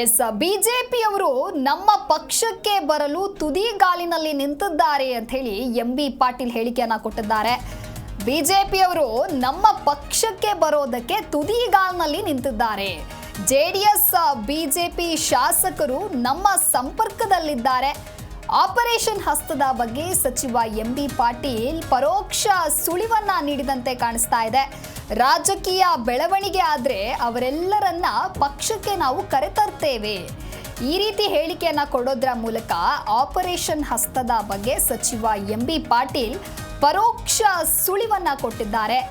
S, ಬಿಜೆಪಿಯವರು ನಮ್ಮ ಪಕ್ಷಕ್ಕೆ ಬರಲು ತುದಿಗಾಲಿನಲ್ಲಿ ನಿಂತಿದ್ದಾರೆ ಅಂತ ಹೇಳಿ ಎಂಬಿ ಪಾಟೀಲ್ ಹೇಳಿಕೆಯನ್ನ ಕೊಟ್ಟಿದ್ದಾರೆ. ಬಿಜೆಪಿಯವರು ನಮ್ಮ ಪಕ್ಷಕ್ಕೆ ಬರೋದಕ್ಕೆ ತುದಿಗಾಲಿನಲ್ಲಿ ನಿಂತಿದ್ದಾರೆ. ಜೆಡಿಎಸ್ ಬಿಜೆಪಿ ಶಾಸಕರು ನಮ್ಮ ಸಂಪರ್ಕದಲ್ಲಿದ್ದಾರೆ. ಆಪರೇಷನ್ ಹಸ್ತದ ಬಗ್ಗೆ ಸಚಿವ ಎಂಬಿ ಪಾಟೀಲ್ ಪರೋಕ್ಷ ಸುಳಿವನ್ನ ನೀಡಿದಂತೆ ಕಾಣಿಸ್ತಾ ಇದೆ. ರಾಜಕೀಯ ಬೆಳವಣಿಗೆ ಆದ್ರೆ ಅವರೆಲ್ಲರನ್ನ ಪಕ್ಷಕ್ಕೆ ನಾವು ಕರೆತರ್ತೇವೆ, ಈ ರೀತಿ ಹೇಳಿಕೆಯನ್ನ ಕೊಡೋದ್ರ ಮೂಲಕ ಆಪರೇಷನ್ ಹಸ್ತದ ಬಗ್ಗೆ ಸಚಿವ ಎಂಬಿ ಪಾಟೀಲ್ ಪರೋಕ್ಷ ಸುಳಿವನ್ನ ಕೊಟ್ಟಿದ್ದಾರೆ.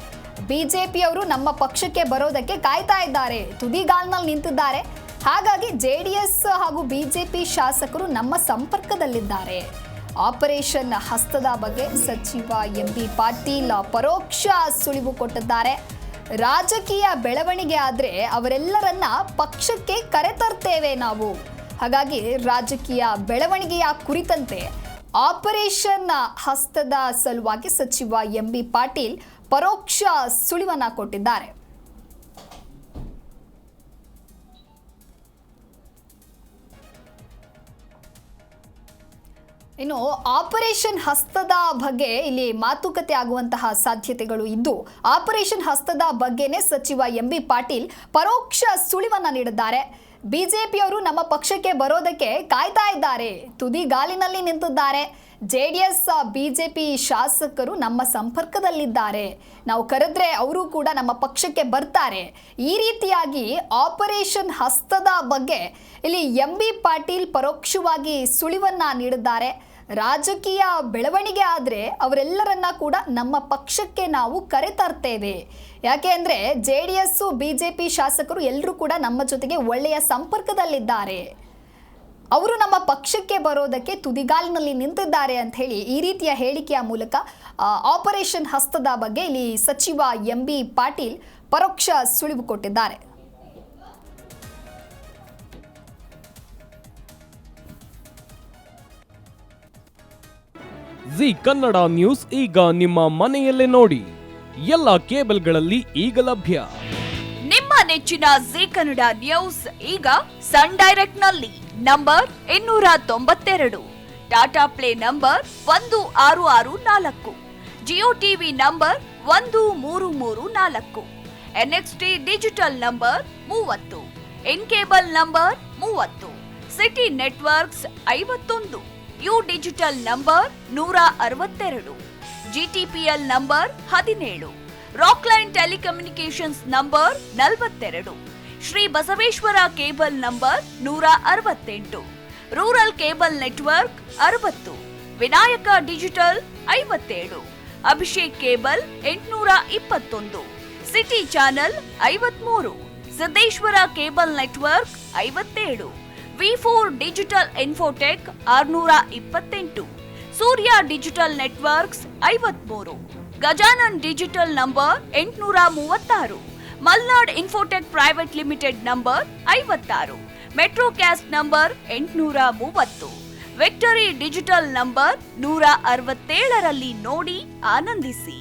ಬಿಜೆಪಿಯವರು ನಮ್ಮ ಪಕ್ಷಕ್ಕೆ ಬರೋದಕ್ಕೆ ಕಾಯ್ತಾ ಇದ್ದಾರೆ, ತುದಿಗಾಲ್ನಲ್ಲಿ ನಿಂತಿದ್ದಾರೆ. ಹಾಗಾಗಿ ಜೆಡಿಎಸ್ ಹಾಗೂ ಬಿಜೆಪಿ ಶಾಸಕರು ನಮ್ಮ ಸಂಪರ್ಕದಲ್ಲಿದ್ದಾರೆ. ಆಪರೇಷನ್ ಹಸ್ತದ ಬಗ್ಗೆ ಸಚಿವ ಎಂಬಿ ಪಾಟೀಲ್ ಪರೋಕ್ಷ ಸುಳಿವು ಕೊಟ್ಟಿದ್ದಾರೆ. ರಾಜಕೀಯ ಬೆಳವಣಿಗೆ ಆದ್ರೆ ಅವರೆಲ್ಲರನ್ನ ಪಕ್ಷಕ್ಕೆ ಕರೆತರ್ತೇವೆ ನಾವು. ಹಾಗಾಗಿ ರಾಜಕೀಯ ಬೆಳವಣಿಗೆಯ ಕುರಿತಂತೆ ಆಪರೇಷನ್ ಹಸ್ತದ ಸಲುವಾಗಿ ಸಚಿವ ಎಂಬಿ ಪಾಟೀಲ್ ಪರೋಕ್ಷ ಸುಳಿವನ್ನ ಕೊಟ್ಟಿದ್ದಾರೆ. ಇನ್ನು ಆಪರೇಷನ್ ಹಸ್ತದ ಬಗ್ಗೆ ಇಲ್ಲಿ ಮಾತುಕತೆ ಆಗುವಂತಹ ಸಾಧ್ಯತೆಗಳು ಇದ್ದು, ಆಪರೇಷನ್ ಹಸ್ತದ ಬಗ್ಗೆನೇ ಸಚಿವ ಎಂಬಿ ಪಾಟೀಲ್ ಪರೋಕ್ಷ ಸುಳಿವನ್ನ ನೀಡಿದ್ದಾರೆ. ಬಿಜೆಪಿಯವರು ನಮ್ಮ ಪಕ್ಷಕ್ಕೆ ಬರೋದಕ್ಕೆ ಕಾಯ್ತಾ ಇದ್ದಾರೆ, ತುದಿಗಾಲಿನಲ್ಲಿ ನಿಂತಿದ್ದಾರೆ. ಜೆಡಿಎಸ್ ಬಿಜೆಪಿ ಶಾಸಕರು ನಮ್ಮ ಸಂಪರ್ಕದಲ್ಲಿದ್ದಾರೆ, ನಾವು ಕರೆದ್ರೆ ಅವರು ಕೂಡ ನಮ್ಮ ಪಕ್ಷಕ್ಕೆ ಬರ್ತಾರೆ. ಈ ರೀತಿಯಾಗಿ ಆಪರೇಷನ್ ಹಸ್ತದ ಬಗ್ಗೆ ಇಲ್ಲಿ ಎಂಬಿ ಪಾಟೀಲ್ ಪರೋಕ್ಷವಾಗಿ ಸುಳಿವನ್ನ ನೀಡಿದ್ದಾರೆ. ರಾಜಕೀಯ ಬೆಳವಣಿಗೆ ಆದರೆ ಅವರೆಲ್ಲರನ್ನ ಕೂಡ ನಮ್ಮ ಪಕ್ಷಕ್ಕೆ ನಾವು ಕರೆತರ್ತೇವೆ. ಯಾಕೆ ಅಂದರೆ ಜೆಡಿಎಸ್ ಬಿಜೆಪಿ ಶಾಸಕರು ಎಲ್ಲರೂ ಕೂಡ ನಮ್ಮ ಜೊತೆಗೆ ಒಳ್ಳೆಯ ಸಂಪರ್ಕದಲ್ಲಿದ್ದಾರೆ, ಅವರು ನಮ್ಮ ಪಕ್ಷಕ್ಕೆ ಬರೋದಕ್ಕೆ ತುದಿಗಾಲಿನಲ್ಲಿ ನಿಂತಿದ್ದಾರೆ ಅಂತ ಹೇಳಿ ಈ ರೀತಿಯ ಹೇಳಿಕೆಯ ಮೂಲಕ ಆಪರೇಷನ್ ಹಸ್ತದ ಬಗ್ಗೆ ಇಲ್ಲಿ ಸಚಿವ ಎಂಬಿ ಪಾಟೀಲ್ ಪರೋಕ್ಷ ಸುಳಿವು ಕೊಟ್ಟಿದ್ದಾರೆ. ಜಿ ಕನ್ನಡ ನ್ಯೂಸ್ ಈಗ ನಿಮ್ಮ ಮನೆಯಲ್ಲೇ ನೋಡಿ. ಎಲ್ಲ ಕೇಬಲ್ಗಳಲ್ಲಿ ಈಗ ಲಭ್ಯ. ನಿಮ್ಮ ನೆಚ್ಚಿನ ಜಿ ಕನ್ನಡ ನ್ಯೂಸ್ ಈಗ ಸನ್ ಡೈರೆಕ್ಟ್ ನಲ್ಲಿ number 292, Tata Play number 1664, Jio TV number 1334, NXT digital number 30, in cable number 30, Siti networks 51, U digital number 162, GTPL number 17, Rockline telecommunications number 42, Shri Basaveshwara cable number 168, rural cable network 60, Vinayaka digital 57, Abhishek cable 821, city channel 53, Siddeshwara cable network 57, ವಿ4 digital infotech 628, Surya digital networks 53, Gajanan digital number 836, Malnad infotech private limited number 56, Metrocast number 830, victory digital number 167ರಲ್ಲಿ ನೋಡಿ ಆನಂದಿಸಿ.